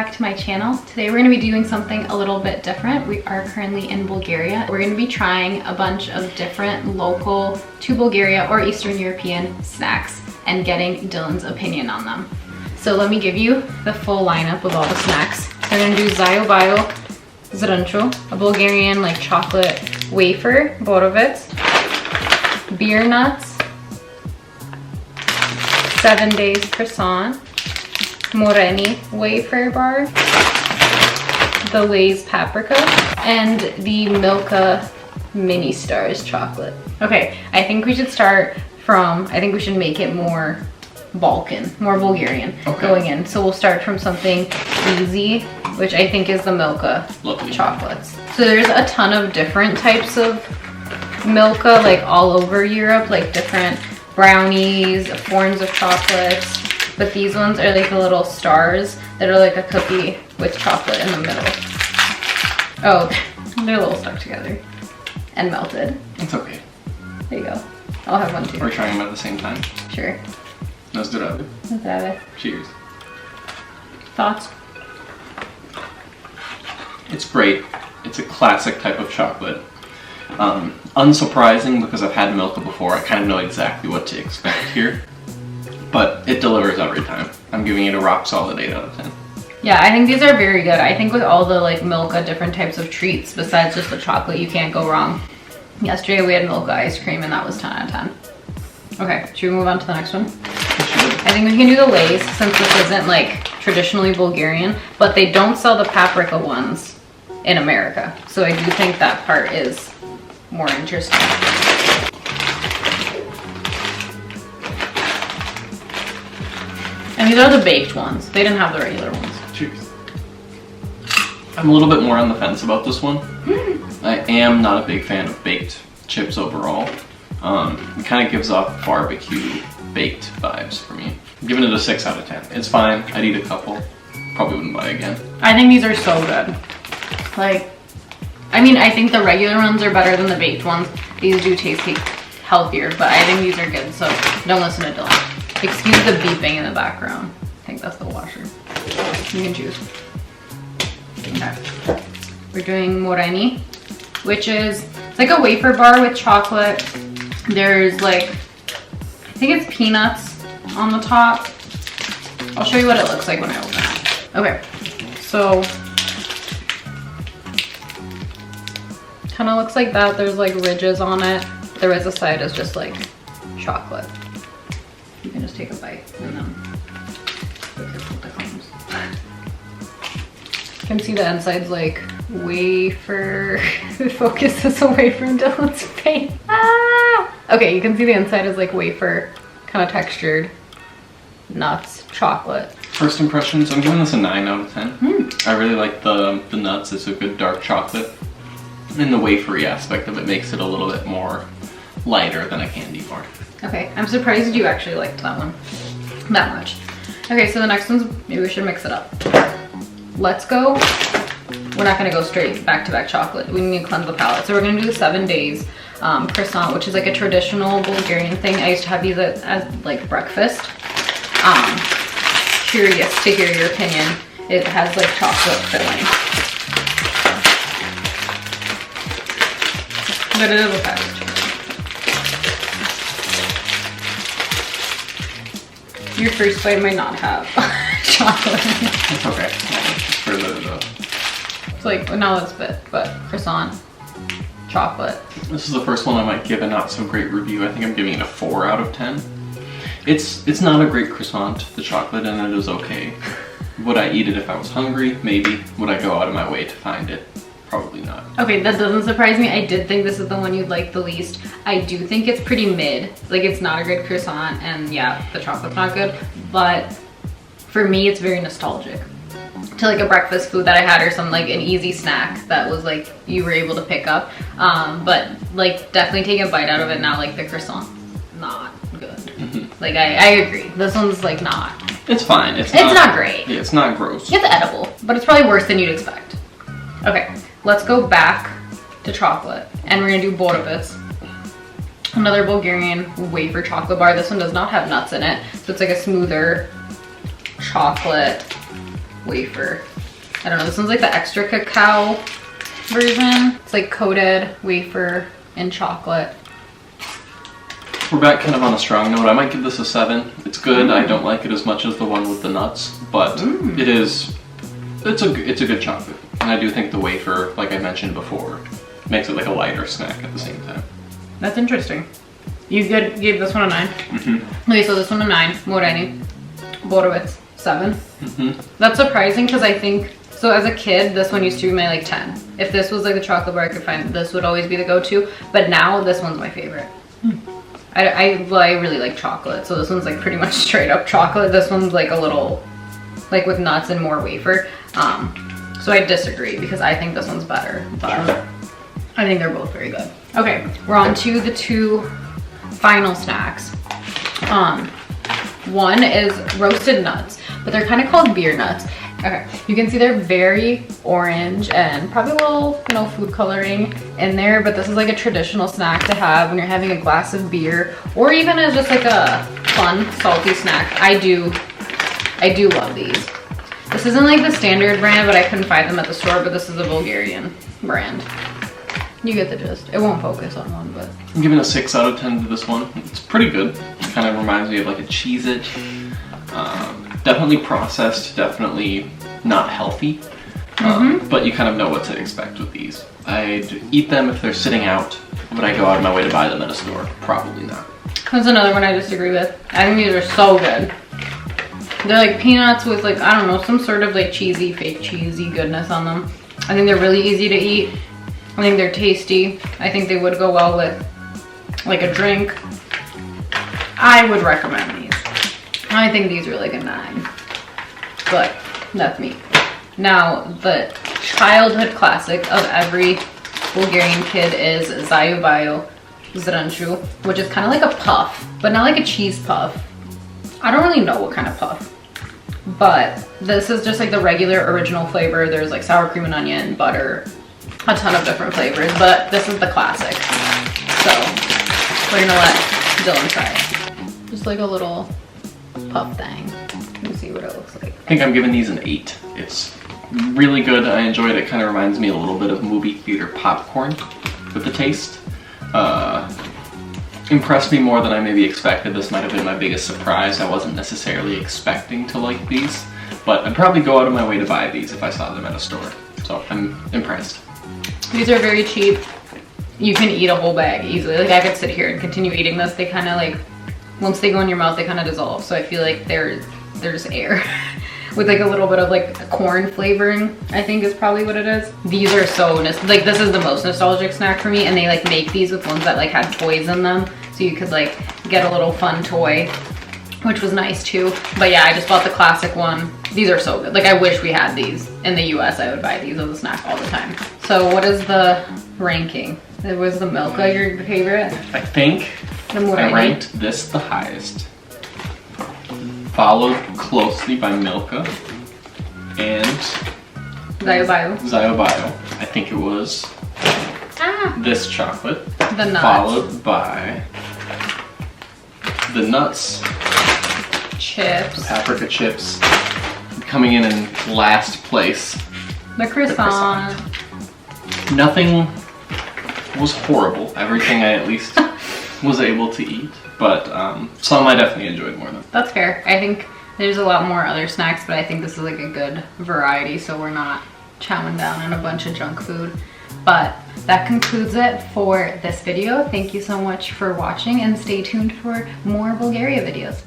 back to my channel. Today we're going to be doing something a little bit different. We are currently in Bulgaria. We're going to be trying a bunch of different local to Bulgaria or Eastern European snacks and getting Dylan's opinion on them. So let me give you the full lineup of all the snacks. We're going to do Zayo Bayo Zruncho, a Bulgarian like chocolate wafer, borovets, beer nuts, 7 days croissant, Moreni wafer bar, the Lay's paprika, and the Milka mini stars chocolate. Okay, I think we should start from, I think we should make it more Balkan, more Bulgarian going in. So we'll start from something easy, which I think is the Milka chocolates. So there's a ton of different types of Milka, like all over Europe, like different brownies, forms of chocolates. But these ones are like the little stars that are like a cookie with chocolate in the middle. Oh, they're a little stuck together and melted. It's okay. There you go. I'll have one too. We're trying them at the same time. Sure. Let's do that. Let's have it. Cheers. Thoughts? It's great. It's a classic type of chocolate. Unsurprising because I've had Milka before. I kind of know exactly what to expect here. But it delivers every time. I'm giving it a rock solid 8 out of 10. Yeah, I think these are very good. I think with all the like Milka different types of treats, besides just the chocolate, you can't go wrong. Yesterday we had Milka ice cream and that was 10 out of 10. Okay, should we move on to the next one? I think we can do the Lay's since this isn't like traditionally Bulgarian, but they don't sell the paprika ones in America. So I do think that part is more interesting. And these are the baked ones. They didn't have the regular ones. Cheers. I'm a little bit more on the fence about this one. I am not a big fan of baked chips overall. It kind of gives off barbecue baked vibes for me. I'm giving it a 6 out of 10. It's fine. I'd eat a couple. Probably wouldn't buy again. I think these are so good. Like, I mean, I think the regular ones are better than the baked ones. These do taste healthier, but I think these are good, so don't listen to Dylan. Excuse the beeping in the background. I think that's the washer. You can choose. Okay. We're doing Moreni, which is, it's like a wafer bar with chocolate. There's like, I think it's peanuts on the top. I'll show you what it looks like when I open it. Okay, so kind of looks like that. There's like ridges on it. The rest of the side is just like chocolate. You can just take a bite and then be careful with the crumbs. You can see the inside's like wafer. The focus is away from Dylan's face. Ah! Okay, you can see the inside is like wafer, kind of textured, nuts, chocolate. First impressions, I'm giving this a 9 out of 10. I really like the nuts. It's a good dark chocolate. And the wafery aspect of it makes it a little bit more lighter than a candy bar. Okay, I'm surprised you actually liked that one that much. Okay, so the next one's, maybe we should mix it up. Let's go, we're not gonna go straight back-to-back chocolate. We need to cleanse the palate. So we're gonna do the 7 days croissant, which is like a traditional Bulgarian thing. I used to have these as like breakfast. Curious to hear your opinion. It has like chocolate filling. But it is a package. Your first bite might not have chocolate. It's okay. Just for the it's like, no, it's bit, but croissant, chocolate. This is the first one I might give a not so great review. I think I'm giving it a 4 out of 10. It's not a great croissant. The chocolate in it is okay. Would I eat it if I was hungry? Maybe. Would I go out of my way to find it? Probably not. Okay, that doesn't surprise me. I did think this is the one you'd like the least. I do think it's pretty mid. Like, it's not a good croissant, and yeah, the chocolate's not good, but for me, it's very nostalgic to like a breakfast food that I had, or some like an easy snack that was like you were able to pick up. But like definitely take a bite out of it now. Like the croissant, not good. Like I agree. This one's like not. It's fine. It's not great. Yeah, it's not gross. It's edible, but it's probably worse than you'd expect. Okay, let's go back to chocolate, and we're gonna do borovets. Another Bulgarian wafer chocolate bar. This one does not have nuts in it, so it's like a smoother chocolate wafer. I don't know, this one's like the extra cacao version. It's like coated wafer and chocolate. We're back kind of on a strong note. I might give this a 7. It's good. I don't like it as much as the one with the nuts, but it's a good chocolate. And I do think the wafer, like I mentioned before, makes it like a lighter snack at the same time. That's interesting. You gave this one a 9? Okay, so this one a 9. Moreni. Borowitz, 7. That's surprising because I think, so as a kid, this one used to be my like 10. If this was like the chocolate bar I could find, this would always be the go-to. But now this one's my favorite. I really like chocolate, so this one's like pretty much straight up chocolate. This one's like a little, like with nuts and more wafer. So I disagree because I think this one's better, but I think they're both very good. Okay, we're on to the 2 final snacks. One is roasted nuts, but they're kind of called beer nuts. Okay, you can see they're very orange and probably a little, you know, food coloring in there, but this is like a traditional snack to have when you're having a glass of beer or even as just like a fun salty snack. I do love these. This isn't like the standard brand, but I couldn't find them at the store, but this is a Bulgarian brand. You get the gist. It won't focus on one, but. I'm giving a 6 out of 10 to this one. It's pretty good. It kind of reminds me of like a Cheez-It. Definitely processed, definitely not healthy, but you kind of know what to expect with these. I'd eat them if they're sitting out. Would I go out of my way to buy them at a store? Probably not. That's another one I disagree with. I think these are so good. They're like peanuts with like, I don't know, some sort of like cheesy, fake cheesy goodness on them. I think they're really easy to eat. I think they're tasty. I think they would go well with like a drink. I would recommend these. I think these are like a 9, but that's me. Now, the childhood classic of every Bulgarian kid is Zayo Bayo zrunchu, which is kind of like a puff, but not like a cheese puff. I don't really know what kind of puff, but this is just like the regular original flavor. There's like sour cream and onion, butter, a ton of different flavors, but this is the classic. So we're gonna let Dylan try it. Just like a little puff thing. Let me see what it looks like. I think I'm giving these an 8. It's really good. I enjoyed it. Kind of reminds me a little bit of movie theater popcorn with the taste. Impressed me more than I maybe expected. This might have been my biggest surprise. I wasn't necessarily expecting to like these, but I'd probably go out of my way to buy these if I saw them at a store. So I'm impressed. These are very cheap. You can eat a whole bag easily. Like I could sit here and continue eating this. They kind of like, once they go in your mouth, they kind of dissolve. So I feel like they're just air with like a little bit of like corn flavoring, I think is probably what it is. These are so, like this is the most nostalgic snack for me, and they like make these with ones that like had toys in them. So you could like get a little fun toy, which was nice too. But yeah, I just bought the classic one. These are so good. Like I wish we had these in the US. I would buy these as a snack all the time. So what is the ranking? Was the Milka your favorite? I think I ranked this the highest, followed closely by Milka and Zayo Bayo. Zayo Bayo. I think it was this chocolate, the nuts, followed by the nuts, chips, the paprika chips, coming in last place. The croissant. Nothing was horrible. Everything I at least was able to eat, but some I definitely enjoyed more than. That's fair. I think there's a lot more other snacks, but I think this is like a good variety, so we're not chowing down on a bunch of junk food. But that concludes it for this video. Thank you so much for watching, and stay tuned for more Bulgaria videos.